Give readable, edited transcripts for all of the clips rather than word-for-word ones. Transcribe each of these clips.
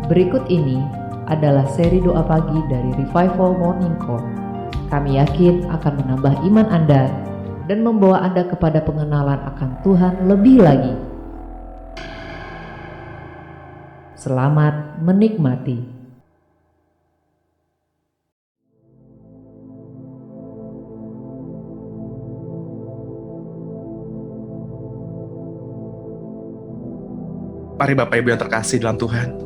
Berikut ini adalah seri doa pagi dari Revival Morning Call. Kami yakin akan menambah iman Anda dan membawa Anda kepada pengenalan akan Tuhan lebih lagi. Selamat menikmati. Mari Bapak Ibu yang terkasih dalam Tuhan,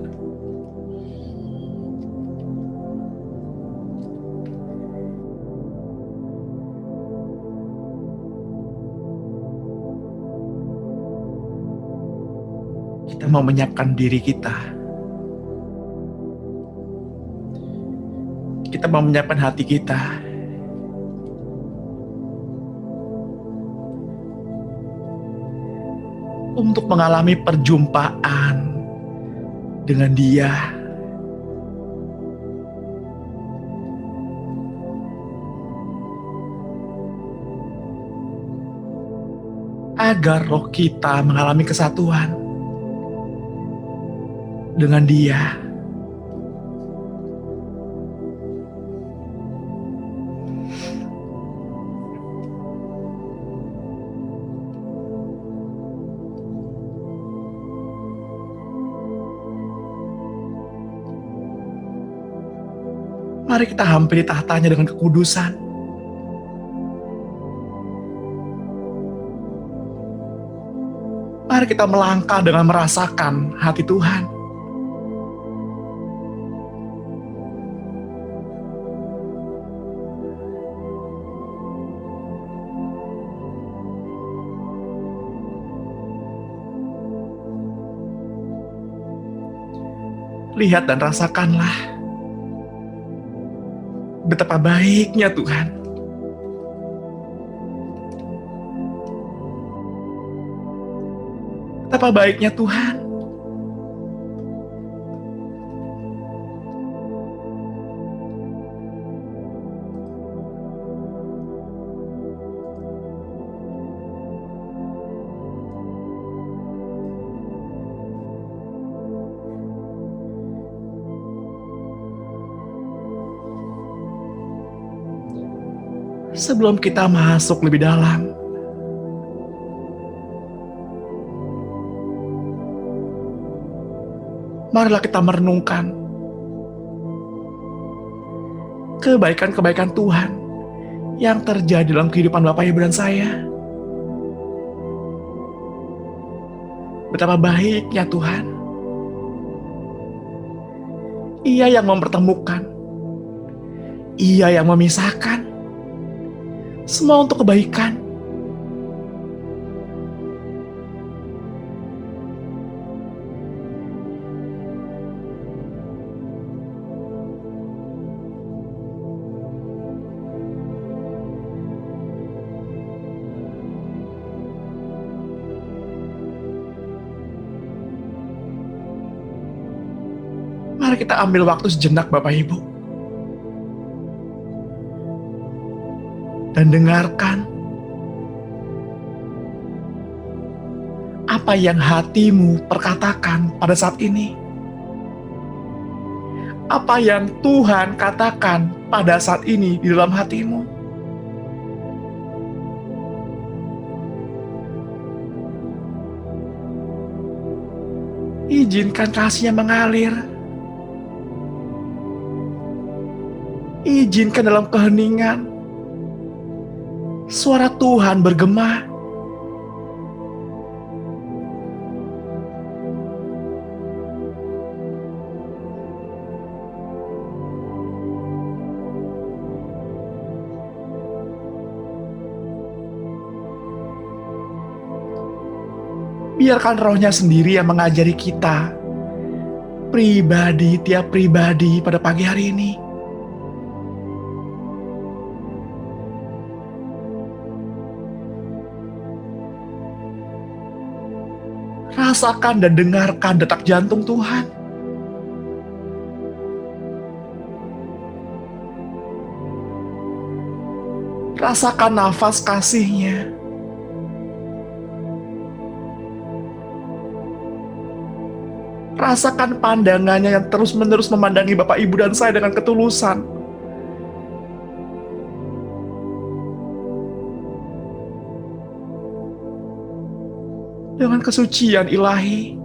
kita mau menyiapkan diri kita. Kita mau menyiapkan hati kita untuk mengalami perjumpaan dengan Dia. Agar roh kita mengalami kesatuan dengan Dia. Mari kita hampiri tahtanya dengan kekudusan. Mari kita melangkah dengan merasakan hati Tuhan. Lihat dan rasakanlah betapa baiknya Tuhan. Betapa baiknya Tuhan. Sebelum kita masuk lebih dalam, marilah kita merenungkan kebaikan-kebaikan Tuhan yang terjadi dalam kehidupan Bapak Ibu dan saya. Betapa baiknya Tuhan. Ia yang mempertemukan, Ia yang memisahkan, semua untuk kebaikan. Mari kita ambil waktu sejenak Bapak Ibu dan dengarkan apa yang hatimu perkatakan pada saat ini. Apa yang Tuhan katakan pada saat ini di dalam hatimu. Izinkan kasih-Nya mengalir. Izinkan dalam keheningan suara Tuhan bergema. Biarkan Roh-Nya sendiri yang mengajari kita, tiap pribadi pada pagi hari ini. Rasakan dan dengarkan detak jantung Tuhan. Rasakan nafas kasih-Nya. Rasakan pandangannya yang terus-menerus memandangi Bapak, Ibu, dan saya dengan ketulusan. Dengan kesucian ilahi.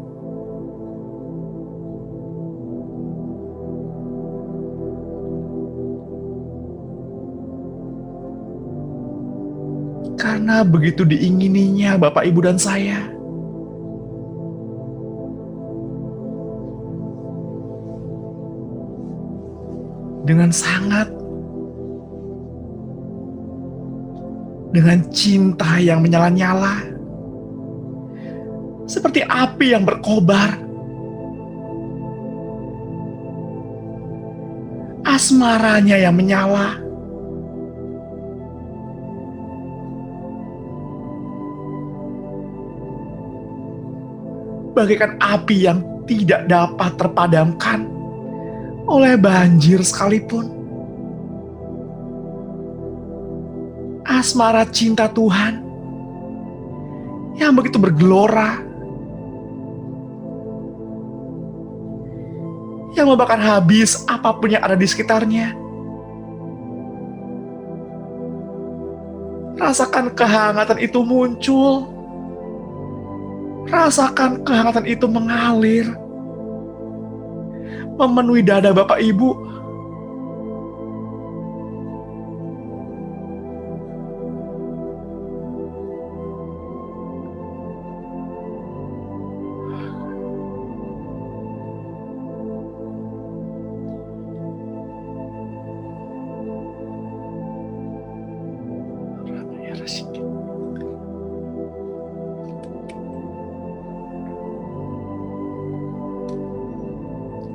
Karena begitu diingininya Bapak, Ibu, dan saya. Dengan sangat, dengan cinta yang menyala-nyala, seperti api yang berkobar, asmaranya yang menyala, bagaikan api yang tidak dapat terpadamkan oleh banjir sekalipun. Asmara cinta Tuhan yang begitu bergelora, yang membakar habis apapun yang ada di sekitarnya. Rasakan kehangatan itu muncul. Rasakan kehangatan itu mengalir, memenuhi dada Bapak, Ibu.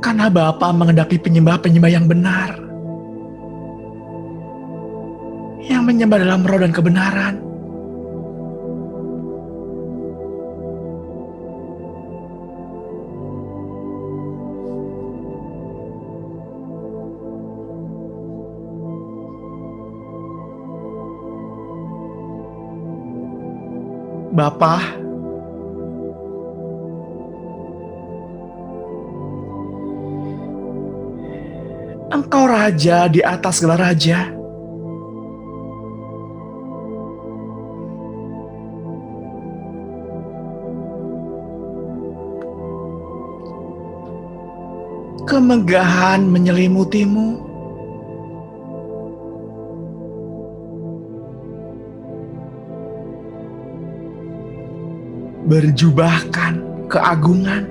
Karena Bapa mengendaki penyembah-penyembah yang benar, yang menyembah dalam roh dan kebenaran. Bapa, Engkau Raja di atas segala raja. Kemegahan menyelimutimu. Berjubahkan keagungan.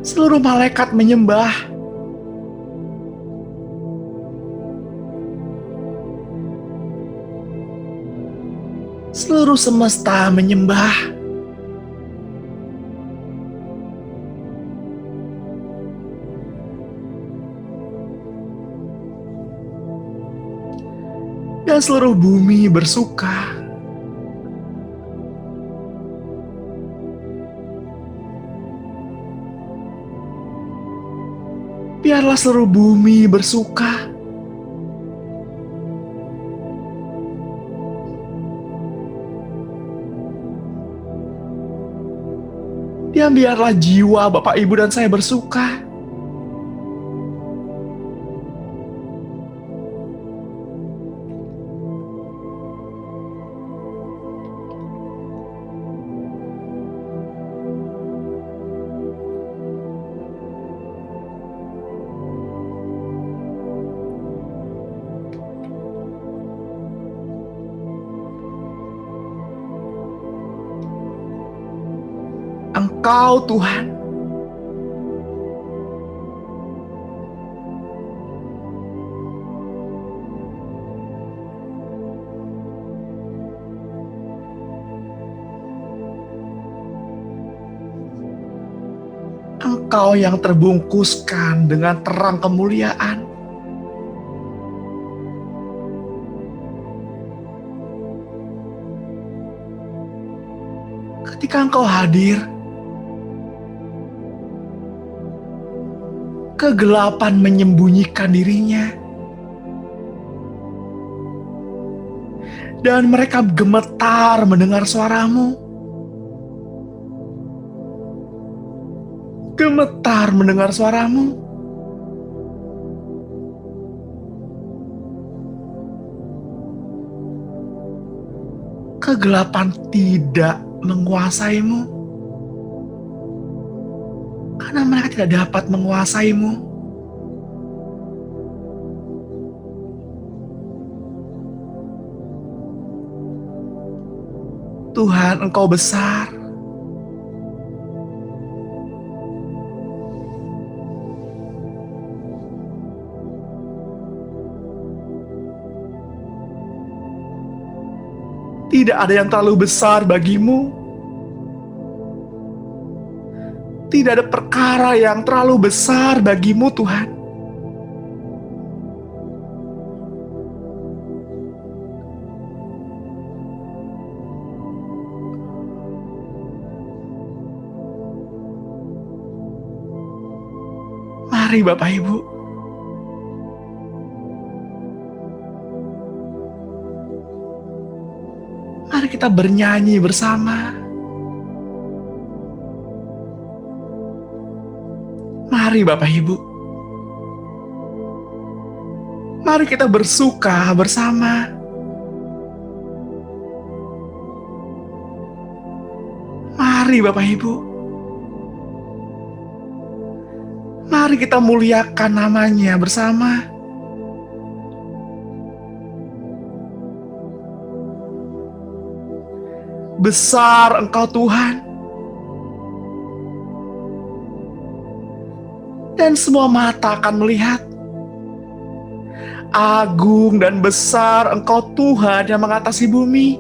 Seluruh malaikat menyembah. Seluruh semesta menyembah. Dan seluruh bumi bersuka. Biarlah seluruh bumi bersuka. Dan biarlah jiwa Bapak, Ibu, dan saya bersuka. Engkau Tuhan, Engkau yang terbungkuskan dengan terang kemuliaan. Ketika Engkau hadir, kegelapan menyembunyikan dirinya, dan mereka gemetar mendengar suara-Mu. gemetar mendengar suaramu. Kegelapan tidak menguasaimu, karena mereka tidak dapat menguasaimu. Tuhan, Engkau besar. Tidak ada yang terlalu besar bagimu. Tidak ada perkara yang terlalu besar bagimu, Tuhan. Mari Bapak Ibu, mari kita bernyanyi bersama. Mari Bapak Ibu, mari kita bersuka bersama. Mari Bapak Ibu, mari kita muliakan namanya bersama. Besar Engkau Tuhan, dan semua mata akan melihat. Agung dan besar Engkau Tuhan yang mengatasi bumi.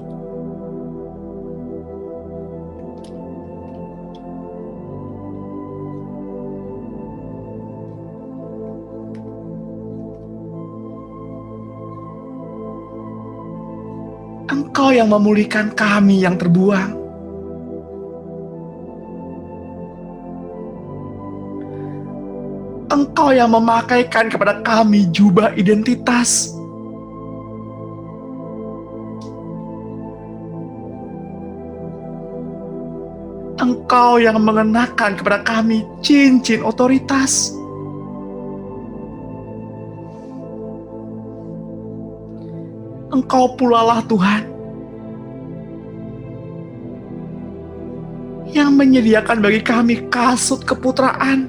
Engkau yang memulihkan kami yang terbuang. Engkau yang memakaikan kepada kami jubah identitas. Engkau yang mengenakan kepada kami cincin otoritas. Engkau pulalah Tuhan yang menyediakan bagi kami kasut keputraan.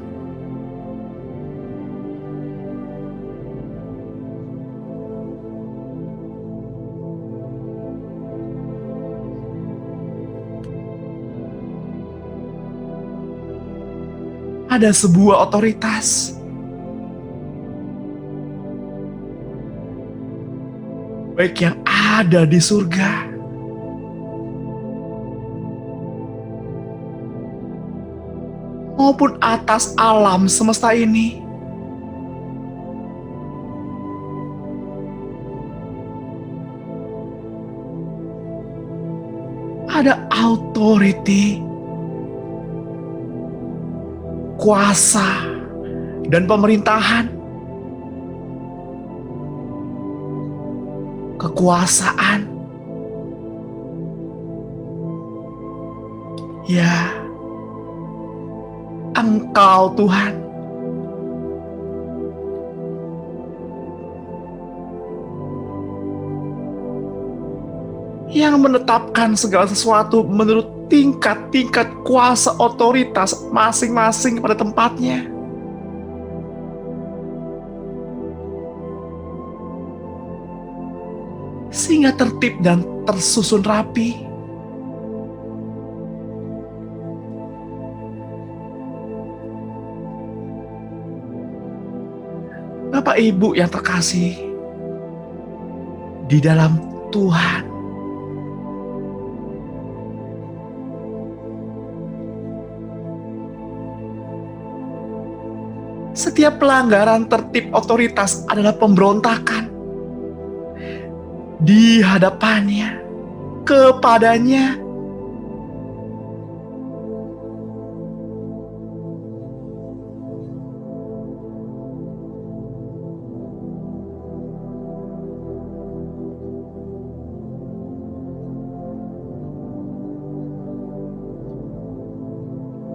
Ada sebuah otoritas, baik yang ada di surga maupun atas alam semesta ini. Ada authority, kuasa, dan pemerintahan, kekuasaan. Ya, Engkau Tuhan yang menetapkan segala sesuatu menurut tingkat-tingkat kuasa otoritas masing-masing pada tempatnya. Sehingga tertib dan tersusun rapi. Bapak Ibu yang terkasih di dalam Tuhan, setiap pelanggaran tertib otoritas adalah pemberontakan di hadapannya, kepadanya.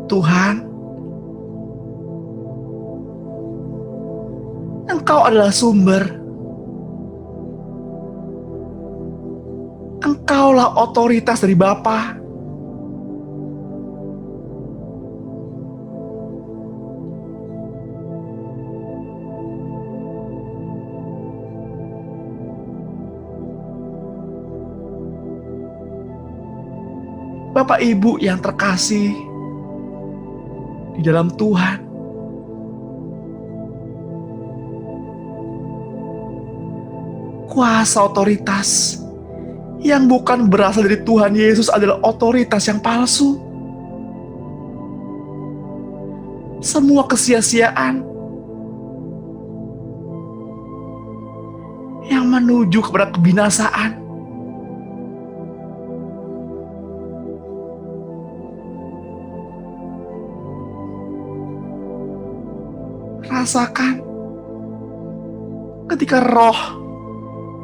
Tuhan, Engkau adalah sumber. Engkaulah otoritas dari Bapa. Bapak Ibu yang terkasih di dalam Tuhan, kuasa otoritas yang bukan berasal dari Tuhan Yesus adalah otoritas yang palsu. Semua kesia-siaan yang menuju kepada kebinasaan. Rasakan ketika roh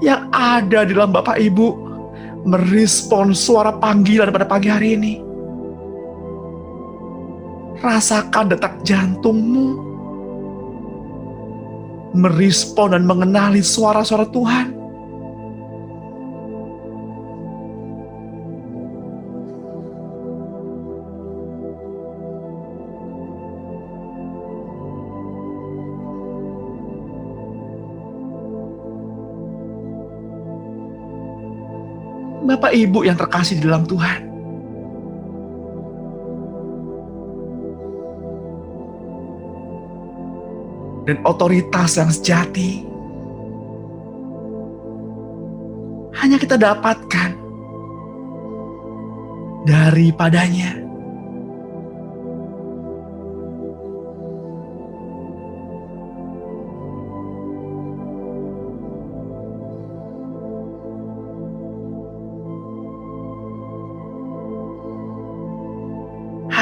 yang ada di dalam Bapak Ibu merespon suara panggilan pada pagi hari ini. Rasakan detak jantungmu merespon dan mengenali suara-suara Tuhan. Bapak Ibu yang terkasih di dalam Tuhan, dan otoritas yang sejati hanya kita dapatkan daripadanya.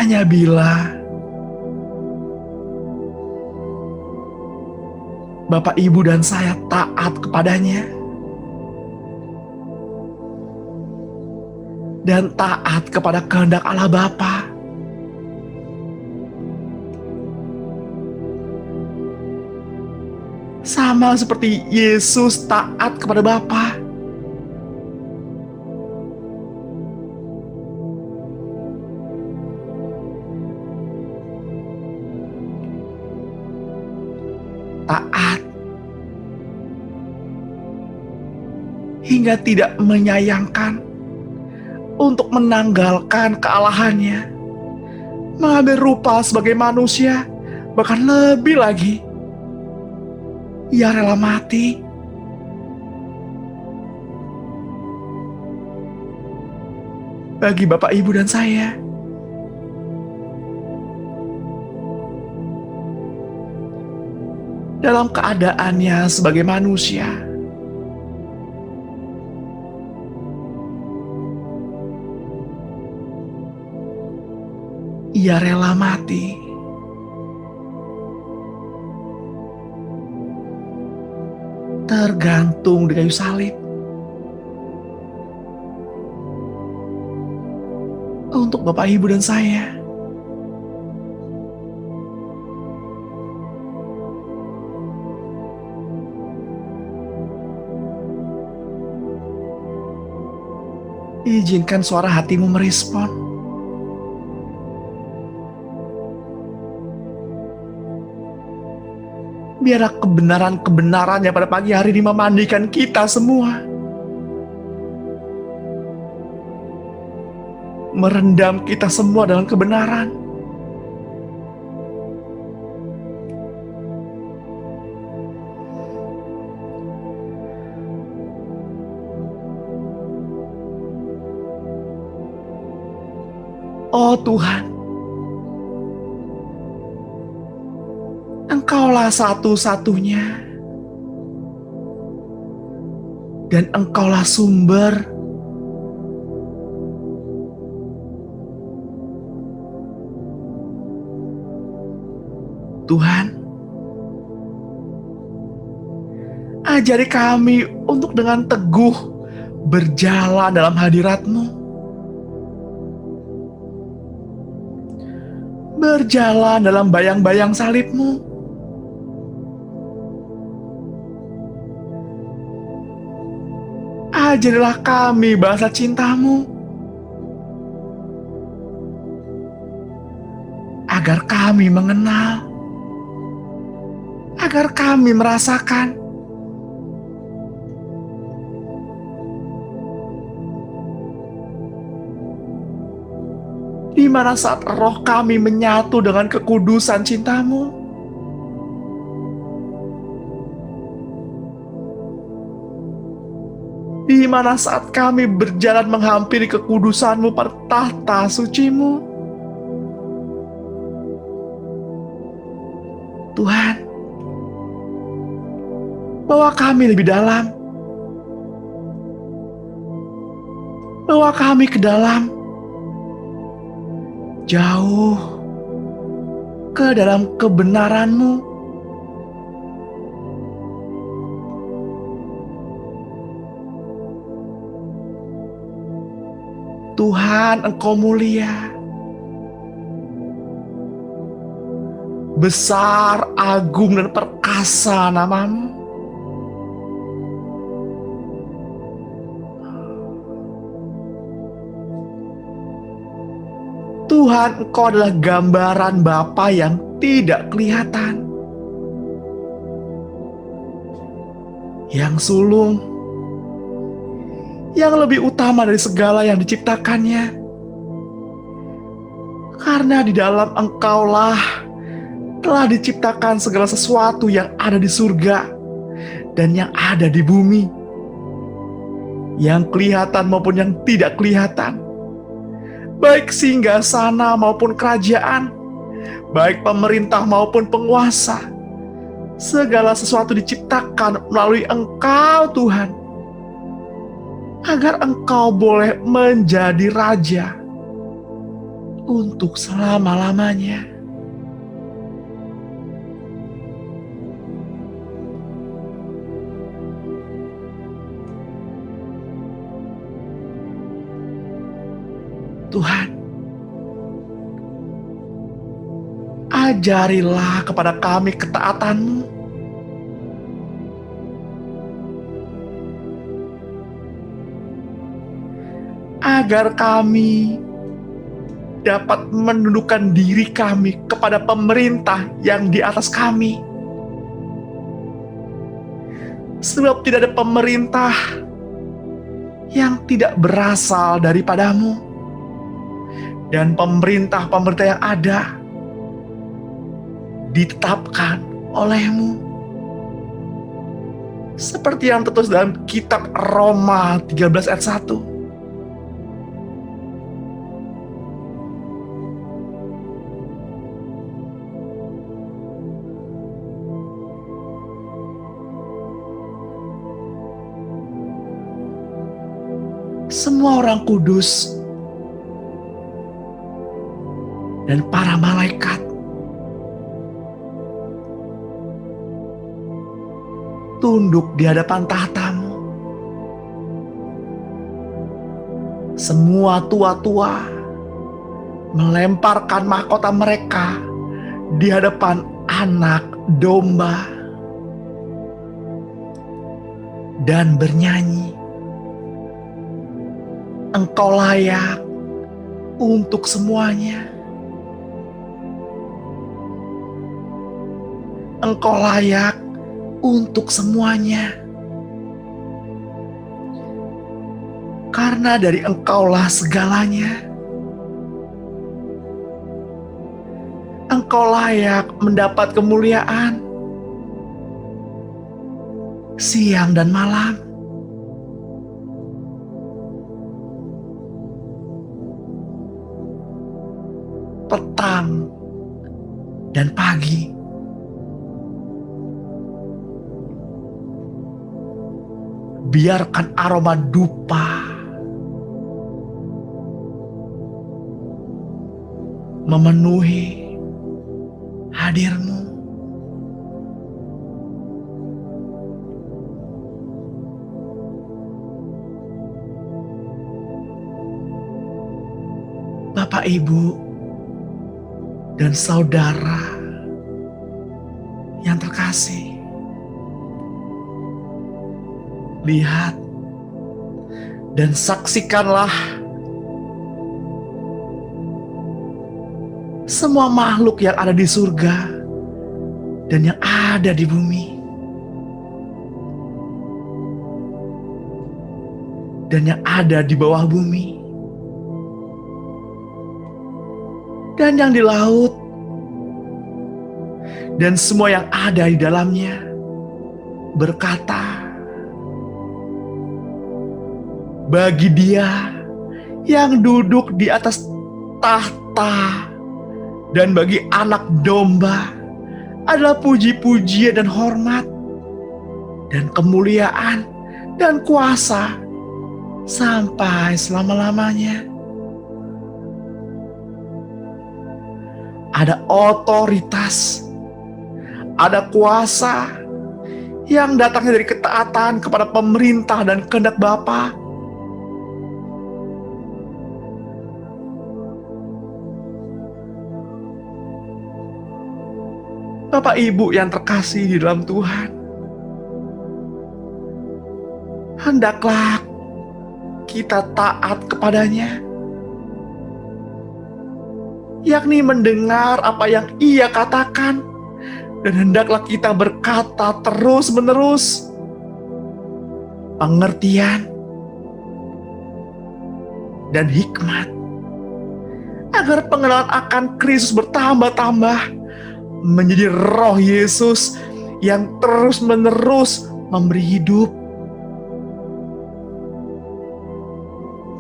Hanya bila Bapak, Ibu, dan saya taat kepadanya dan taat kepada kehendak Allah Bapa, sama seperti Yesus taat kepada Bapa. Taat hingga tidak menyayangkan untuk menanggalkan kealahannya, mengambil rupa sebagai manusia, bahkan lebih lagi, ia rela mati. Bagi Bapak, Ibu, dan saya, dalam keadaannya sebagai manusia, ia rela mati. Tergantung di kayu salib untuk Bapak, Ibu, dan saya. Izinkan suara hatimu merespon. Biarlah kebenaran-kebenaran yang pada pagi hari ini memandikan kita semua, merendam kita semua dalam kebenaran. Oh Tuhan, Engkaulah satu-satunya, dan Engkaulah sumber. Tuhan, ajari kami untuk dengan teguh berjalan dalam hadirat-Mu, berjalan dalam bayang-bayang salib-Mu, Ajarilah kami bahasa cinta-Mu, agar kami mengenal, agar kami merasakan di mana saat roh kami menyatu dengan kekudusan cinta-Mu, di mana saat kami berjalan menghampiri kekudusan-Mu pada tahta suci-Mu, Tuhan, bawa kami lebih dalam, bawa kami ke dalam, jauh ke dalam kebenaran-Mu. Tuhan, Engkau mulia, besar, agung, dan perkasa nama-Mu. Tuhan, Engkau adalah gambaran Bapa yang tidak kelihatan, yang sulung, yang lebih utama dari segala yang diciptakannya. Karena di dalam Engkaulah telah diciptakan segala sesuatu yang ada di surga dan yang ada di bumi, yang kelihatan maupun yang tidak kelihatan, baik singgasana maupun kerajaan, baik pemerintah maupun penguasa. Segala sesuatu diciptakan melalui Engkau, Tuhan, agar Engkau boleh menjadi Raja untuk selama-lamanya. Tuhan, ajarilah kepada kami ketaatan-Mu, agar kami dapat menundukkan diri kami kepada pemerintah yang di atas kami. Sebab tidak ada pemerintah yang tidak berasal daripada-Mu, dan pemerintah-pemerintah yang ada ditetapkan oleh-Mu. Seperti yang tertulis dalam kitab Roma 13 ayat 1. Semua orang kudus dan para malaikat tunduk di hadapan tahta-Mu. Semua tua-tua melemparkan mahkota mereka di hadapan Anak Domba dan bernyanyi, Engkau layak untuk semuanya. Engkau layak untuk semuanya. Karena dari Engkaulah segalanya. Engkau layak mendapat kemuliaan siang dan malam. Petang dan pagi. Biarkan aroma dupa memenuhi hadir-Mu. Bapak, Ibu, dan saudara yang terkasih, lihat dan saksikanlah semua makhluk yang ada di surga dan yang ada di bumi, dan yang ada di bawah bumi, dan yang di laut, dan semua yang ada di dalamnya, berkata, bagi Dia yang duduk di atas tahta dan bagi Anak Domba adalah puji-pujian dan hormat dan kemuliaan dan kuasa sampai selama-lamanya. Ada otoritas, ada kuasa yang datangnya dari ketaatan kepada pemerintah dan kehendak Bapa. Bapak Ibu yang terkasih di dalam Tuhan, hendaklah kita taat kepadanya, yakni mendengar apa yang Ia katakan, dan hendaklah kita berkata terus-menerus pengertian dan hikmat, agar pengenalan akan Kristus bertambah-tambah menjadi roh Yesus yang terus-menerus memberi hidup.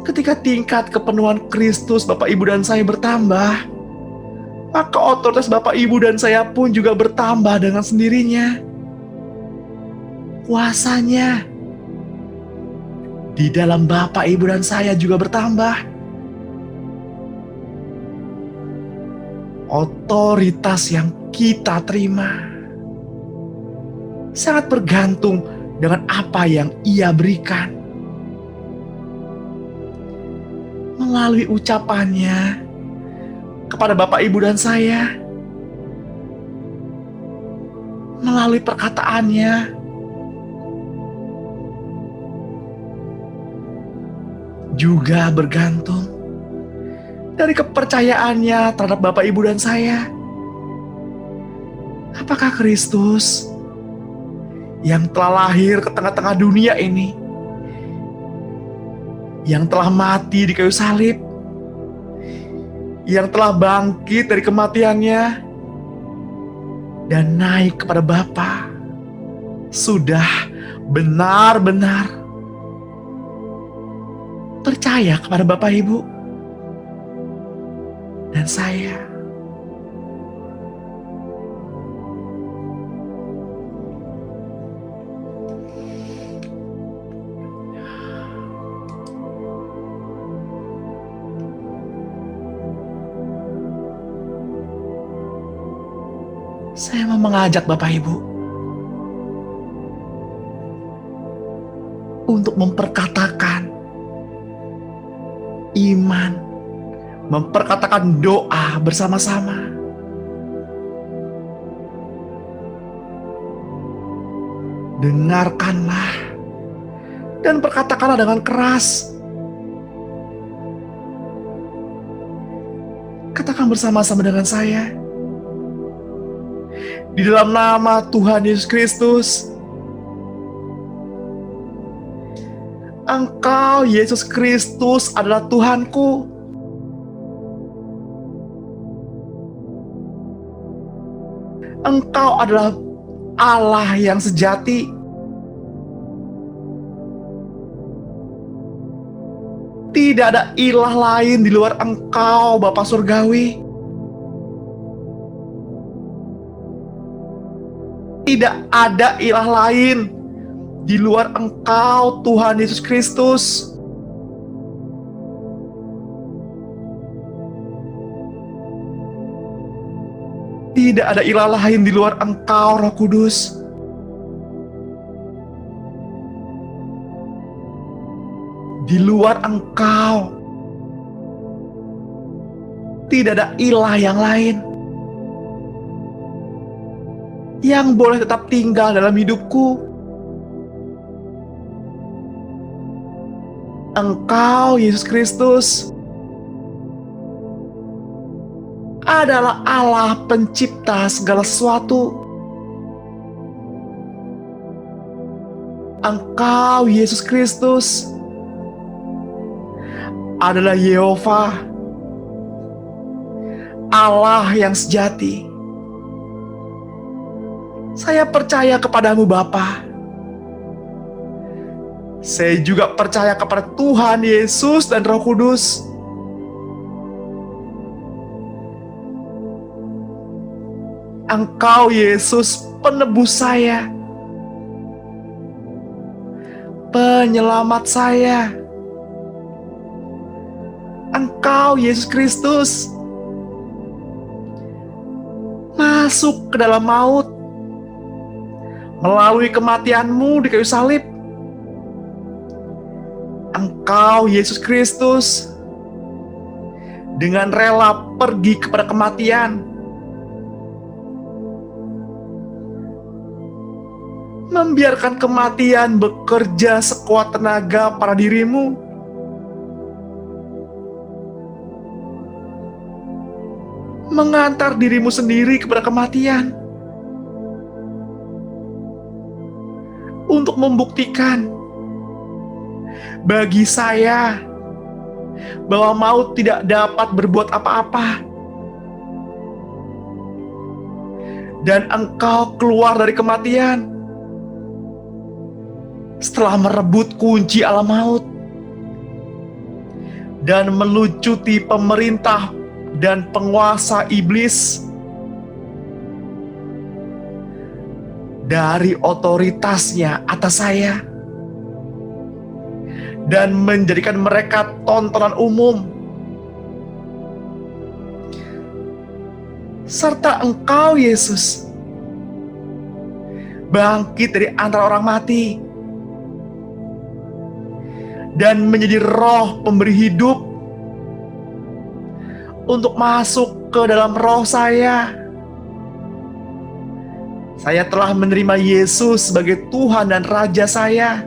Ketika tingkat kepenuhan Kristus Bapak Ibu dan saya bertambah, maka otoritas Bapak Ibu dan saya pun juga bertambah dengan sendirinya. Kuasanya di dalam Bapak Ibu dan saya juga bertambah. Otoritas yang kita terima sangat bergantung dengan apa yang Ia berikan. Melalui ucapannya kepada Bapak Ibu dan saya, melalui perkataannya, juga bergantung dari kepercayaannya terhadap Bapak Ibu dan saya. Apakah Kristus yang telah lahir ke tengah-tengah dunia ini, yang telah mati di kayu salib, yang telah bangkit dari kematiannya dan naik kepada Bapa, sudah benar-benar percaya kepada Bapak Ibu dan saya? Saya mau mengajak Bapak Ibu untuk memperkatakan iman, memperkatakan doa bersama-sama. Dengarkanlah dan perkatakanlah dengan keras. Katakan bersama-sama dengan saya. Di dalam nama Tuhan Yesus Kristus, Engkau Yesus Kristus adalah Tuhanku. Engkau adalah Allah yang sejati. Tidak ada ilah lain di luar Engkau, Bapa Surgawi. Tidak ada ilah lain di luar Engkau, Tuhan Yesus Kristus. Tidak ada ilah lain di luar Engkau, Roh Kudus. Di luar Engkau tidak ada ilah yang lain yang boleh tetap tinggal dalam hidupku. Engkau, Yesus Kristus, adalah Allah pencipta segala sesuatu. Engkau, Yesus Kristus, adalah Yehova, Allah yang sejati. Saya percaya kepadamu, Bapa. Saya juga percaya kepada Tuhan Yesus dan Roh Kudus. Engkau, Yesus, penebus saya, penyelamat saya. Engkau, Yesus Kristus, masuk ke dalam maut melalui kematian-Mu di kayu salib. Engkau, Yesus Kristus, dengan rela pergi kepada kematian, membiarkan kematian bekerja sekuat tenaga pada diri-Mu. Mengantar diri-Mu sendiri kepada kematian, untuk membuktikan bagi saya bahwa maut tidak dapat berbuat apa-apa. Dan Engkau keluar dari kematian setelah merebut kunci alam maut dan melucuti pemerintah dan penguasa iblis dari otoritasnya atas saya, dan menjadikan mereka tontonan umum. Serta Engkau, Yesus, bangkit dari antara orang mati dan menjadi Roh pemberi hidup untuk masuk ke dalam roh saya. Saya telah menerima Yesus sebagai Tuhan dan Raja saya,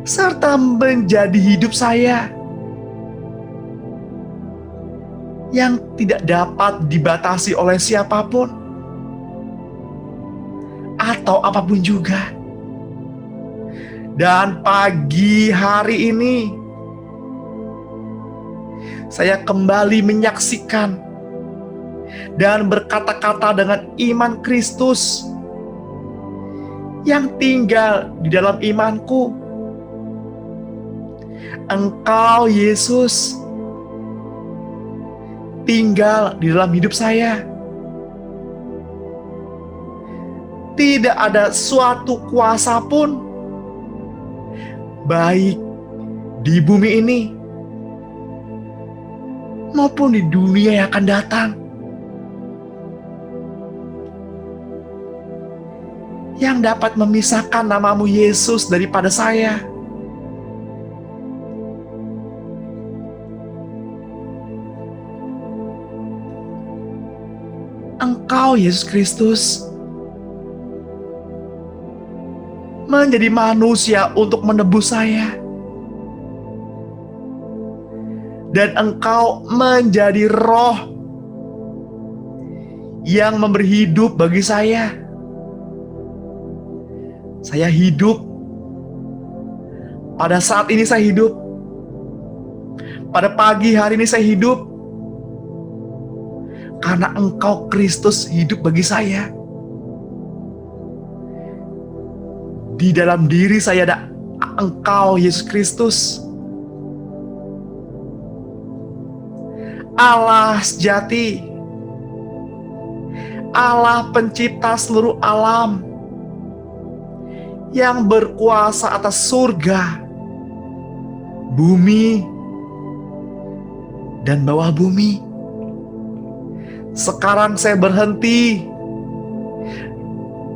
serta menjadi hidup saya yang tidak dapat dibatasi oleh siapapun atau apapun juga. Dan pagi hari ini saya kembali menyaksikan dan berkata-kata dengan iman Kristus yang tinggal di dalam imanku. Engkau, Yesus, tinggal di dalam hidup saya. Tidak ada suatu kuasa pun, baik di bumi ini maupun di dunia yang akan datang, yang dapat memisahkan nama-Mu, Yesus, daripada saya. Engkau, Yesus Kristus, menjadi manusia untuk menebus saya. Dan Engkau menjadi Roh yang memberi hidup bagi saya. Saya hidup. Pada saat ini saya hidup. Pada pagi hari ini saya hidup. Karena Engkau, Kristus, hidup bagi saya. Di dalam diri saya ada Engkau, Yesus Kristus, Allah sejati, Allah pencipta seluruh alam, yang berkuasa atas surga, bumi, dan bawah bumi. Sekarang saya berhenti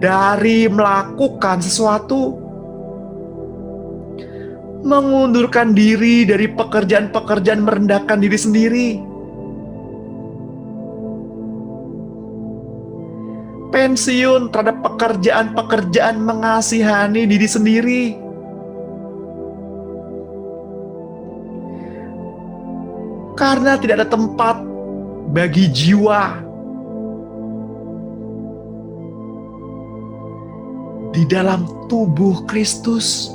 dari melakukan sesuatu, mengundurkan diri dari pekerjaan-pekerjaan merendahkan diri sendiri, pensiun terhadap pekerjaan-pekerjaan mengasihani diri sendiri, Karena tidak ada tempat bagi jiwa di dalam tubuh Kristus.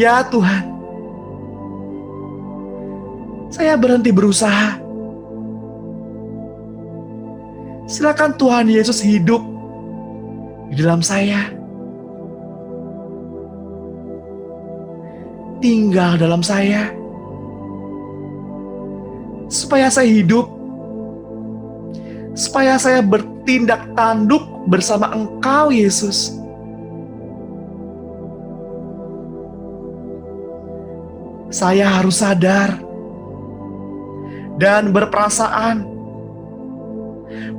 Ya Tuhan, saya berhenti berusaha. Silakan Tuhan Yesus hidup di dalam saya, tinggal dalam saya, supaya saya hidup, supaya saya bertindak tanduk bersama Engkau, Yesus. Saya harus sadar dan berperasaan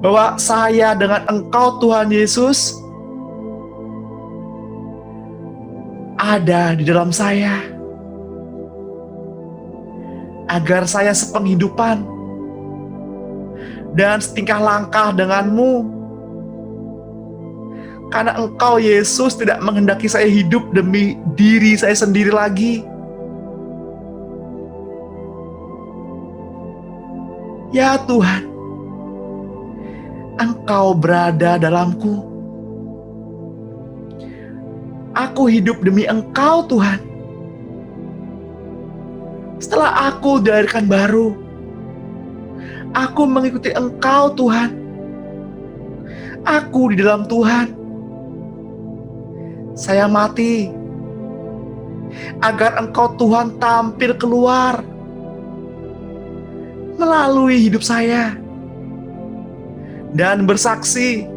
bahwa saya dengan Engkau, Tuhan Yesus, ada di dalam saya, agar saya sepenghidupan dan setingkah langkah denganmu. Karena Engkau, Yesus, tidak menghendaki saya hidup demi diri saya sendiri lagi. Ya Tuhan, Engkau berada dalamku. Aku hidup demi Engkau, Tuhan. Setelah aku dilahirkan baru, aku mengikuti Engkau, Tuhan. Aku di dalam Tuhan. Saya mati agar Engkau, Tuhan, tampil keluar melalui hidup saya dan bersaksi,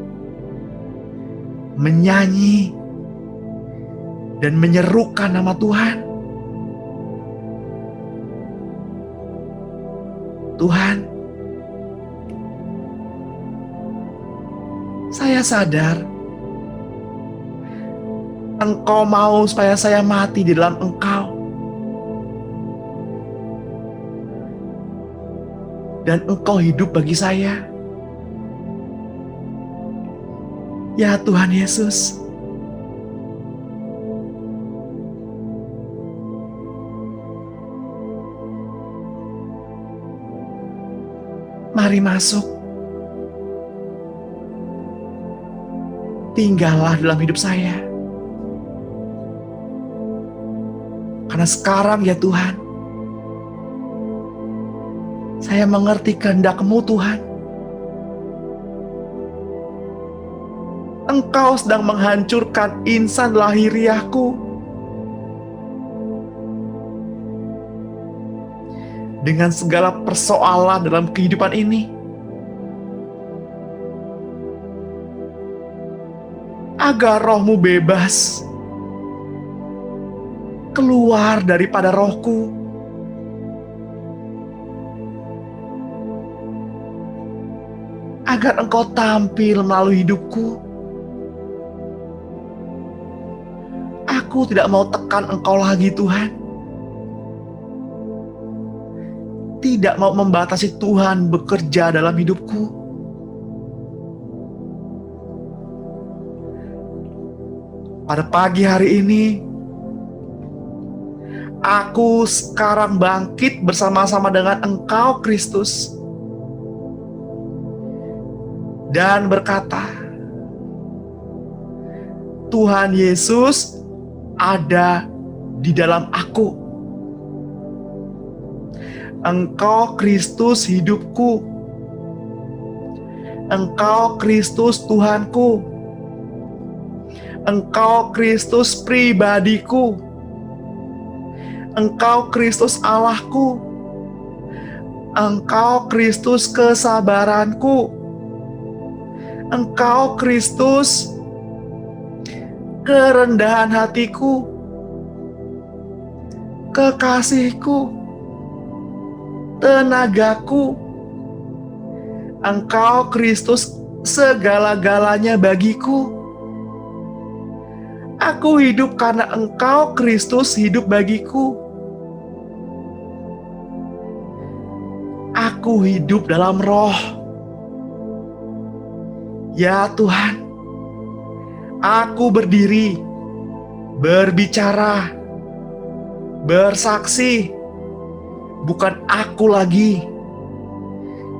menyanyi, dan menyerukan nama Tuhan. Tuhan, saya sadar Engkau mau supaya saya mati di dalam Engkau. Dan Engkau hidup bagi saya. Ya Tuhan Yesus, mari masuk. Tinggallah dalam hidup saya. Karena sekarang ya Tuhan, saya mengerti kehendak-Mu, Tuhan. Engkau sedang menghancurkan insan lahiriahku dengan segala persoalan dalam kehidupan ini, agar roh-Mu bebas keluar daripada rohku. Agar Engkau tampil melalui hidupku. Aku tidak mau tekan Engkau lagi, Tuhan. Tidak mau membatasi Tuhan bekerja dalam hidupku. Pada pagi hari ini, aku sekarang bangkit bersama-sama dengan Engkau, Kristus, dan berkata, Tuhan Yesus ada di dalam aku. Engkau Kristus hidupku. Engkau Kristus Tuhanku. Engkau Kristus pribadiku. Engkau Kristus Allahku. Engkau Kristus kesabaranku. Engkau Kristus kerendahan hatiku, kekasihku, tenagaku. Engkau Kristus segala-galanya bagiku. Aku hidup karena Engkau Kristus hidup bagiku. Aku hidup dalam roh. Ya Tuhan, aku berdiri, berbicara, bersaksi, bukan aku lagi,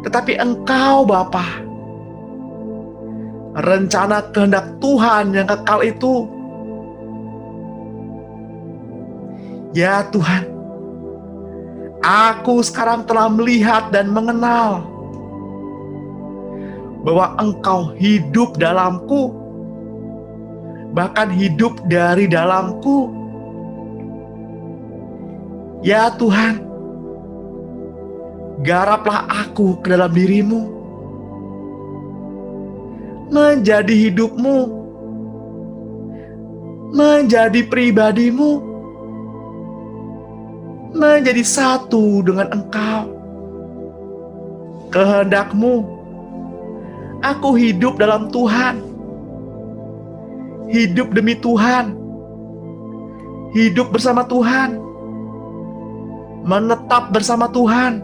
tetapi Engkau Bapa. Rencana kehendak Tuhan yang kekal itu. Ya Tuhan, aku sekarang telah melihat dan mengenal bahwa Engkau hidup dalamku, bahkan hidup dari dalamku. Ya Tuhan, garaplah aku ke dalam diri-Mu, menjadi hidup-Mu, menjadi pribadi-Mu, menjadi satu dengan Engkau. Kehendak-Mu, aku hidup dalam Tuhan, hidup demi Tuhan, hidup bersama Tuhan, menetap bersama Tuhan.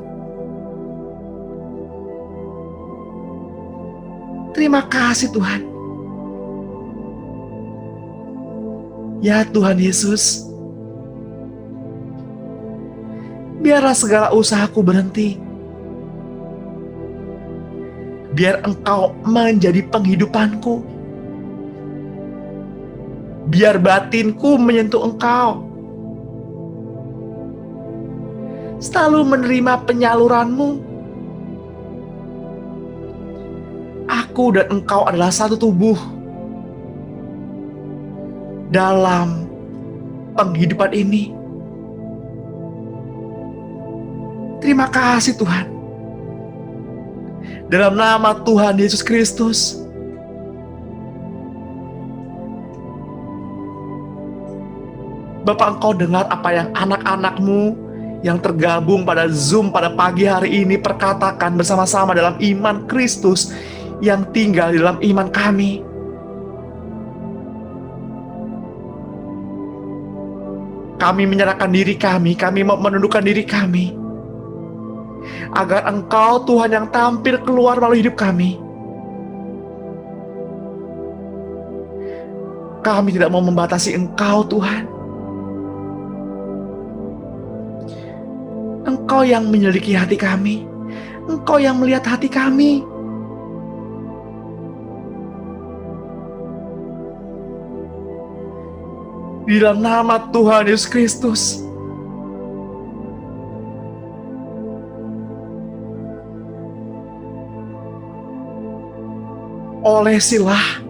Terima kasih Tuhan. Ya Tuhan Yesus, biarlah segala usahaku berhenti. Biar Engkau menjadi penghidupanku. Biar batinku menyentuh Engkau. Selalu menerima penyaluran-Mu. Aku dan Engkau adalah satu tubuh dalam penghidupan ini. Terima kasih Tuhan. Dalam nama Tuhan Yesus Kristus. Bapak, Engkau dengar apa yang anak-anak-Mu yang tergabung pada Zoom pada pagi hari ini perkatakan bersama-sama dalam iman Kristus yang tinggal di dalam iman kami. Kami menyerahkan diri kami mau menundukkan diri kami, agar Engkau Tuhan yang tampil keluar melalui hidup kami. Kami tidak mau membatasi Engkau Tuhan. Engkau yang menyelidiki hati kami, Engkau yang melihat hati kami. Di dalam nama Tuhan Yesus Kristus, olesilah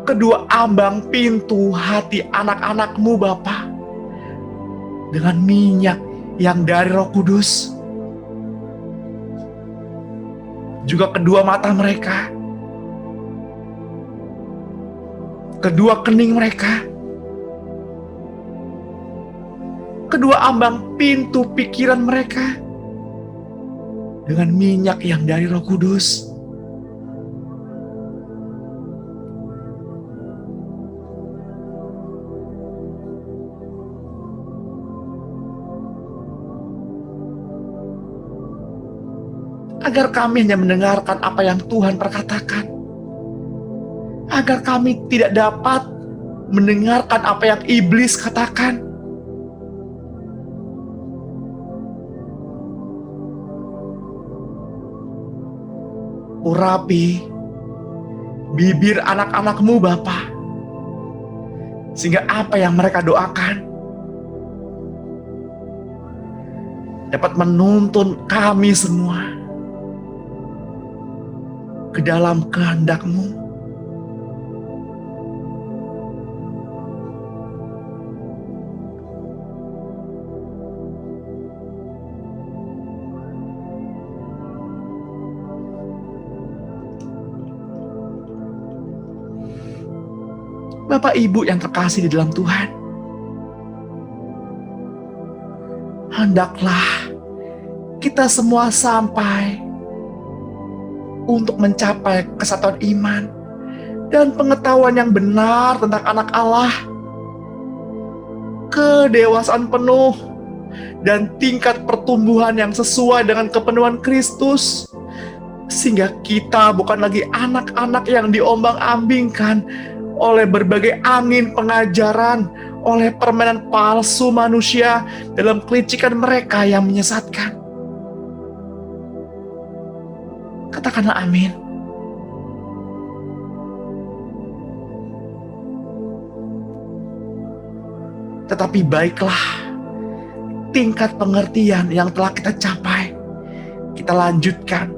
kedua ambang pintu hati anak-anak-Mu Bapa dengan minyak yang dari Roh Kudus. Juga kedua mata mereka, kedua kening mereka, kedua ambang pintu pikiran mereka dengan minyak yang dari Roh Kudus. Agar kami hanya mendengarkan apa yang Tuhan perkatakan. Agar kami tidak dapat mendengarkan apa yang iblis katakan. Urapi bibir anak-anak-Mu Bapa, sehingga apa yang mereka doakan dapat menuntun kami semua ke dalam kehendak-Mu. Bapak Ibu yang terkasih di dalam Tuhan, hendaklah kita semua sampai untuk mencapai kesatuan iman dan pengetahuan yang benar tentang anak Allah, kedewasaan penuh, dan tingkat pertumbuhan yang sesuai dengan kepenuhan Kristus, sehingga kita bukan lagi anak-anak yang diombang-ambingkan oleh berbagai angin pengajaran, oleh permainan palsu manusia dalam kelicikan mereka yang menyesatkan. Katakanlah amin. Tetapi baiklah, tingkat pengertian yang telah kita capai, kita lanjutkan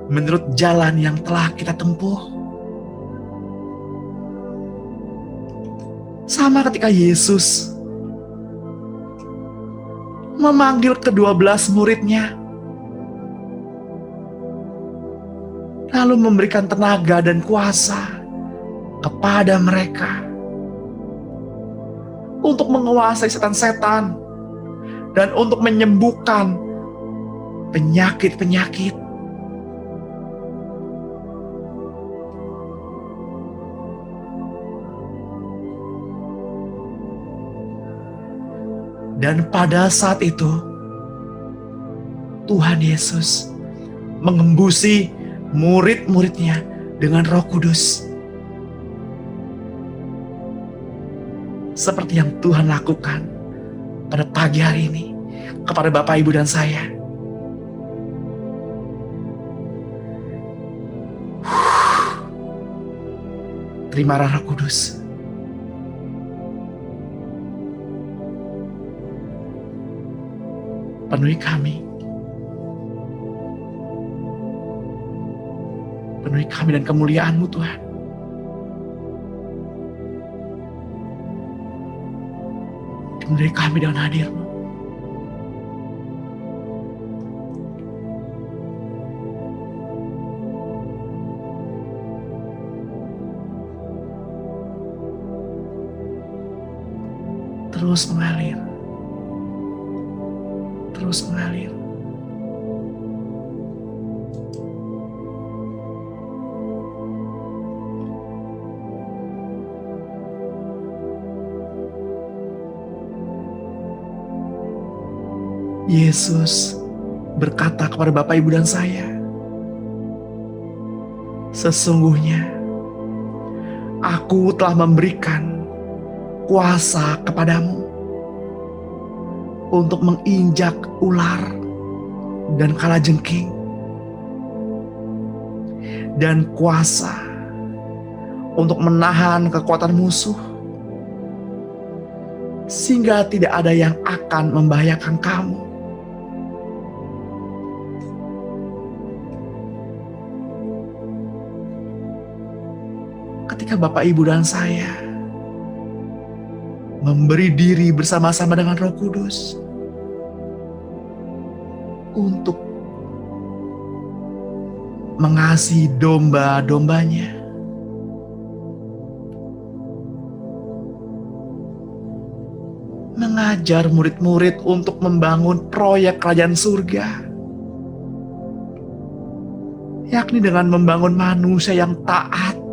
menurut jalan yang telah kita tempuh. Sama ketika Yesus memanggil ke-12 muridnya, lalu memberikan tenaga dan kuasa kepada mereka untuk menguasai setan-setan dan untuk menyembuhkan penyakit-penyakit. Dan pada saat itu, Tuhan Yesus mengembusi murid-muridnya dengan Roh Kudus. Seperti yang Tuhan lakukan pada pagi hari ini kepada Bapak, Ibu, dan saya. Terimalah Roh Kudus. Penuhi kami. Penuhi kami dan kemuliaan-Mu, Tuhan. Penuhi kami dengan hadir-Mu. Terus mengalir. Terus mengalir. Yesus berkata kepada Bapak, Ibu, dan saya, sesungguhnya Aku telah memberikan kuasa kepadamu untuk menginjak ular dan kalajengking, dan kuasa untuk menahan kekuatan musuh, sehingga tidak ada yang akan membahayakan kamu. Ketika Bapak, Ibu, dan saya memberi diri bersama-sama dengan Roh Kudus untuk mengasihi domba-dombanya, mengajar murid-murid untuk membangun proyek kerajaan surga, yakni dengan membangun manusia yang taat,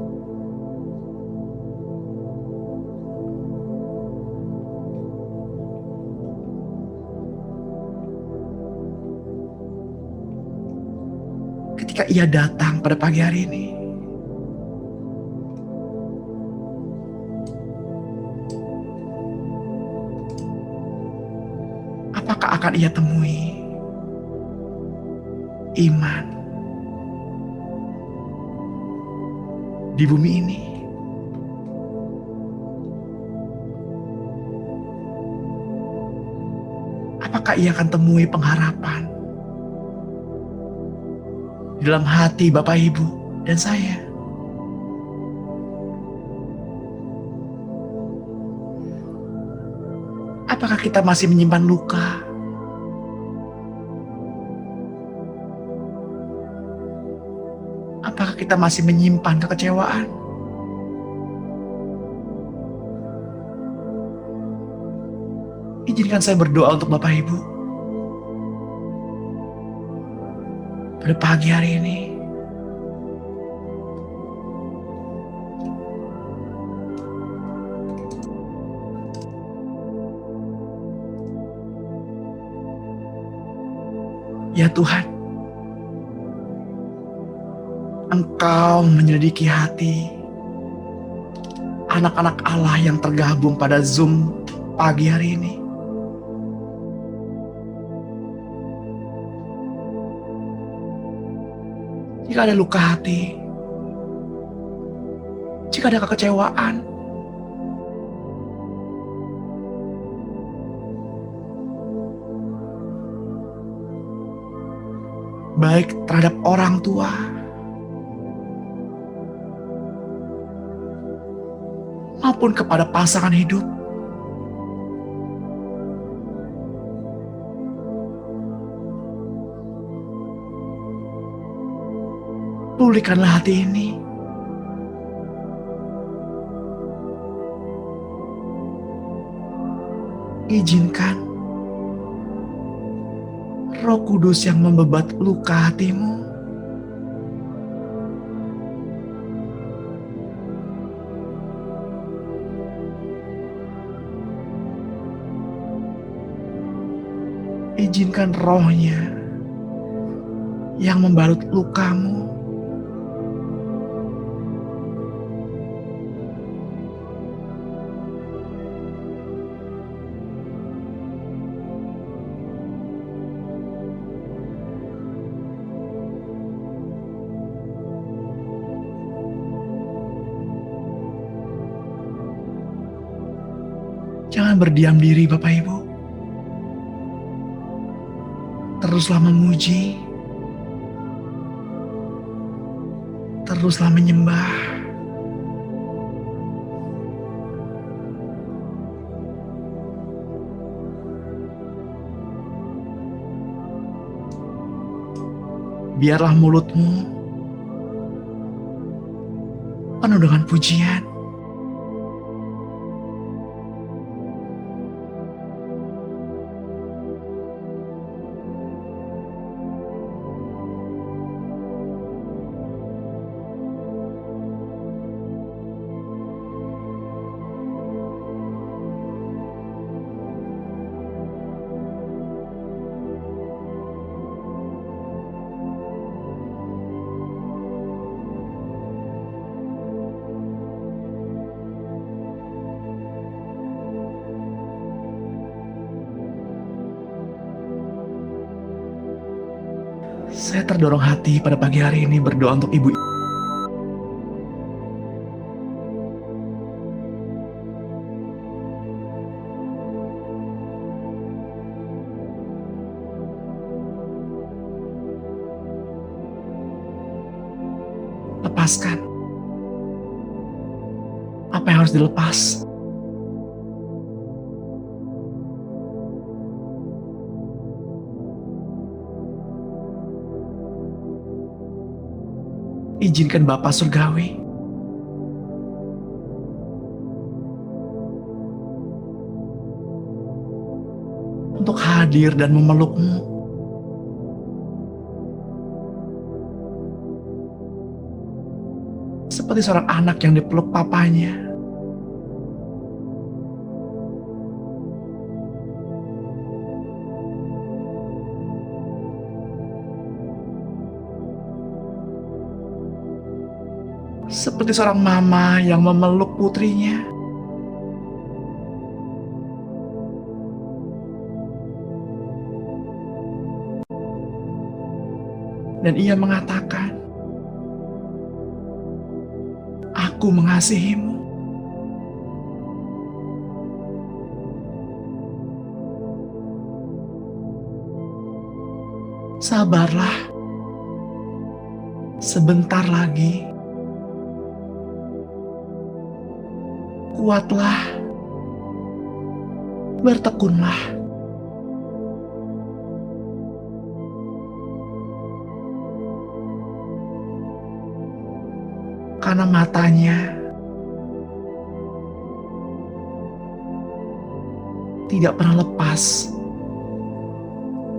ketika Ia datang pada pagi hari ini. Apakah akan Ia temui iman di bumi ini? Apakah Ia akan temui pengharapan di dalam hati Bapak, Ibu, dan saya? Apakah kita masih menyimpan luka? Apakah kita masih menyimpan kekecewaan? Izinkan saya berdoa untuk Bapak, Ibu pada pagi hari ini. Ya Tuhan, Engkau menyelidiki hati anak-anak Allah yang tergabung pada Zoom pagi hari ini. Jika ada luka hati, jika ada kekecewaan, baik terhadap orang tua maupun kepada pasangan hidup, pulihkanlah hati ini. Izinkan Roh Kudus yang membebat luka hatimu izinkan rohnya yang membalut lukamu Jangan berdiam diri Bapak Ibu. Teruslah memuji. Teruslah menyembah. Biarlah mulutmu penuh dengan pujian. Saya terdorong hati pada pagi hari ini berdoa untuk ibu. Lepaskan apa yang harus dilepas. Izinkan Bapa Surgawi untuk hadir dan memelukmu. Seperti seorang anak yang dipeluk papanya. Seperti seorang mama yang memeluk putrinya. Dan ia mengatakan, "Aku mengasihimu." Sabarlah, sebentar lagi. Kuatlah, bertekunlah. Karena matanya tidak pernah lepas,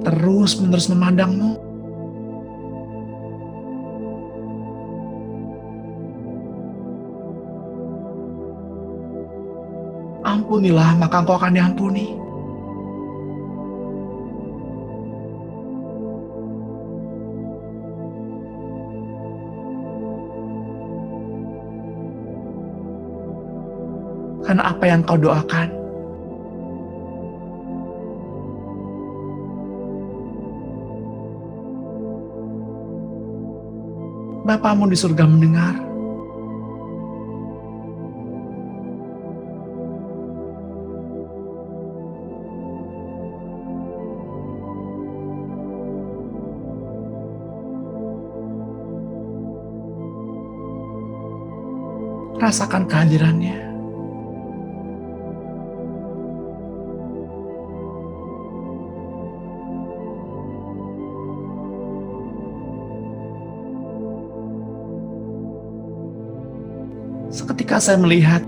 terus-menerus memandangmu. Ampunilah, maka engkau akan diampuni. Karena apa yang kau doakan Bapamu di surga mendengar. Rasakan kehadirannya. Seketika saya melihat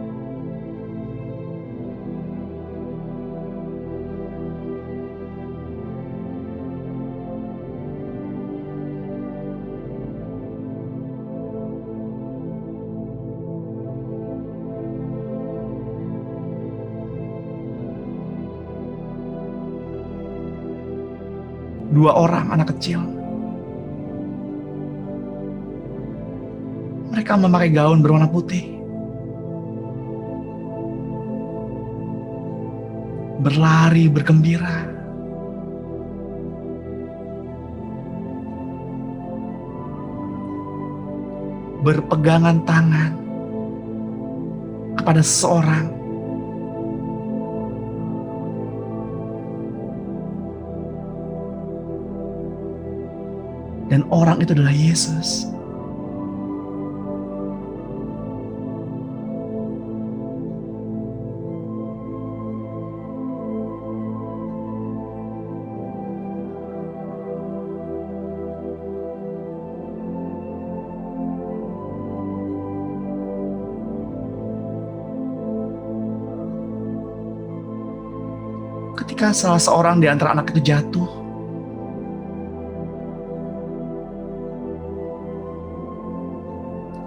dua orang anak kecil. Mereka memakai gaun berwarna putih, berlari bergembira. Berpegangan tangan kepada seseorang. Dan orang itu adalah Yesus. Ketika salah seorang di antara anak itu jatuh,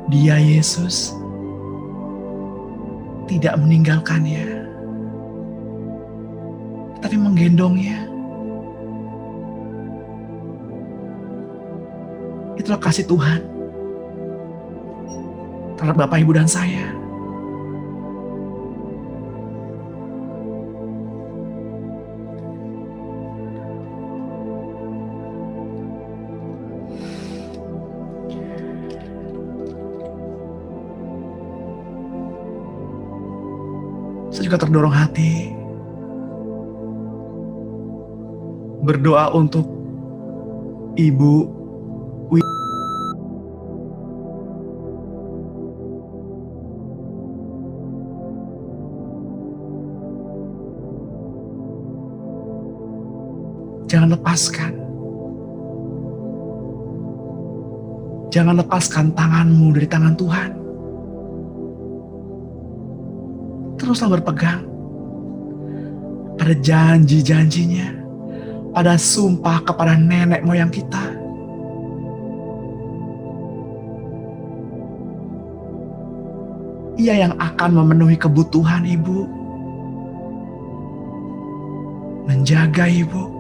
Dia, Yesus, tidak meninggalkannya, tapi menggendongnya. Itulah kasih Tuhan terhadap Bapak, Ibu, dan saya. Saya juga terdorong hati berdoa untuk Ibu Wi. Jangan lepaskan. Jangan lepaskan tanganmu dari tangan Tuhan. Teruslah berpegang pada janji-janjinya, pada sumpah kepada nenek moyang kita. Ia yang akan memenuhi kebutuhan Ibu, menjaga Ibu.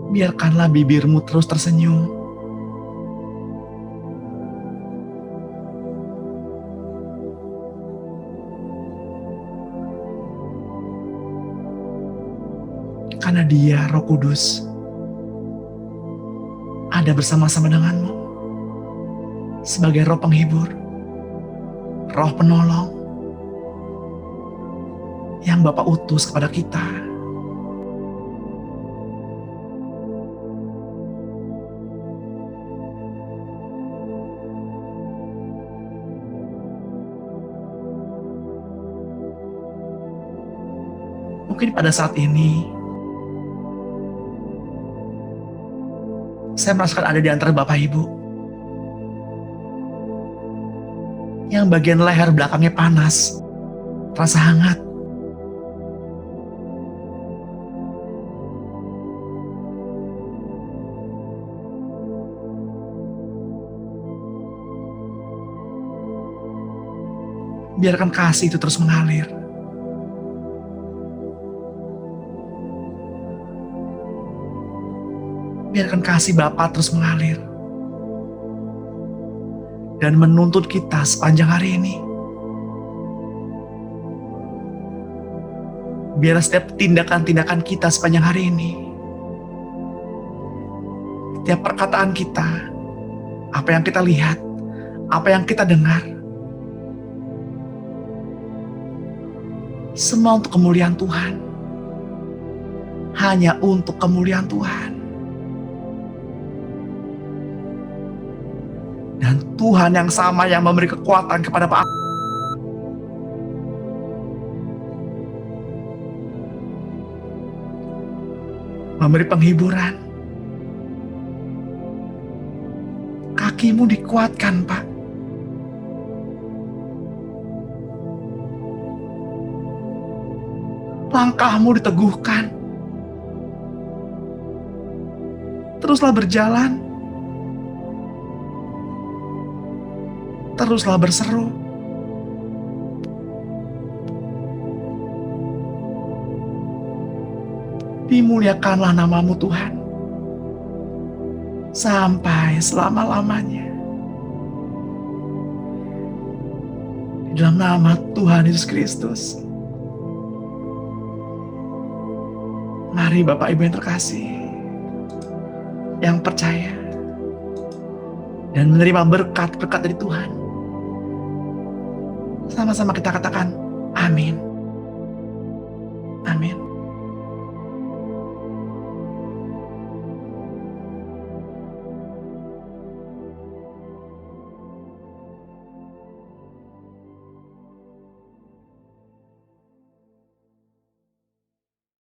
Biarkanlah bibirmu terus tersenyum. Karena Dia, Roh Kudus, ada bersama-sama denganmu sebagai roh penghibur, roh penolong yang Bapa utus kepada kita. Mungkin pada saat ini saya merasakan ada di antara Bapak Ibu yang bagian leher belakangnya panas, terasa hangat. Biarkan kasih itu terus mengalir. Biarkan kasih Bapa terus mengalir dan menuntut kita sepanjang hari ini. Biar setiap tindakan-tindakan kita sepanjang hari ini, setiap perkataan kita, apa yang kita lihat, apa yang kita dengar, semua untuk kemuliaan Tuhan. Hanya untuk kemuliaan Tuhan. Dan Tuhan yang sama yang memberi kekuatan kepada Pak, memberi penghiburan. Kakimu dikuatkan, Pak. Langkahmu diteguhkan. Teruslah berjalan. Teruslah berseru. Dimuliakanlah nama-Mu Tuhan. Sampai selama-lamanya. Di dalam nama Tuhan Yesus Kristus. Mari Bapak Ibu yang terkasih, yang percaya dan menerima berkat-berkat dari Tuhan, sama-sama kita katakan amin.